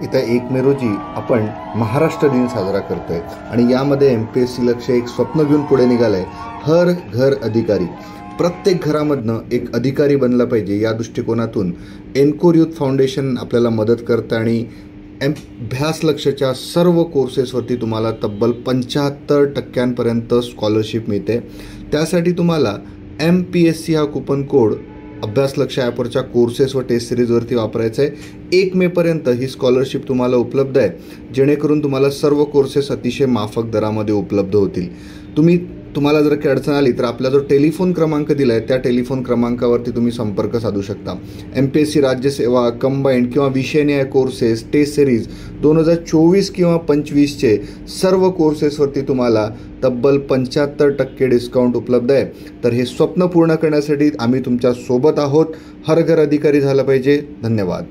येत्या 1 मे रोजी आपण महाराष्ट्र दिन साजरा करतोय आणि यामध्ये MPSC लक्ष एक स्वप्न घेऊन पुढे निघालंय, हर घर अधिकारी. प्रत्येक घरामधनं एक अधिकारी बनला पाहिजे या दृष्टिकोनातून एनकोर यूथ फाउंडेशन आपल्याला मदत करतं आणि अभ्यास लक्षच्या सर्व कोर्सेसवरती तुम्हाला तब्बल 75% स्कॉलरशिप मिळते. त्यासाठी तुम्हाला MPSC हा कुपन कोड अभ्यास लक्ष ॲपवरच्या कोर्सेस व टेस्ट सिरीजवरती वापरायचं आहे. 1 मेपर्यंत ही स्कॉलरशिप तुम्हाला उपलब्ध आहे, जेणेकरून तुम्हाला सर्व कोर्सेस अतिशय माफक दरामध्ये उपलब्ध होतील. तुम्हाला जर काही अडचण आली तर आपला जो टेलिफोन क्रमांक दिला आहे त्या टेलिफोन क्रमांकावरती तुम्ही संपर्क साधू शकता. MPSC राज्यसेवा, कंबाईंड किंवा विषयनिहाय कोर्सेस, टेस्ट सिरीज 2024 किंवा 25चे सर्व कोर्सेसवरती तुम्हाला तब्बल 75% डिस्काउंट उपलब्ध आहे. तर हे स्वप्न पूर्ण करण्यासाठी आम्ही तुमच्या सोबत आहोत. हर घर अधिकारी झालं पाहिजे. धन्यवाद.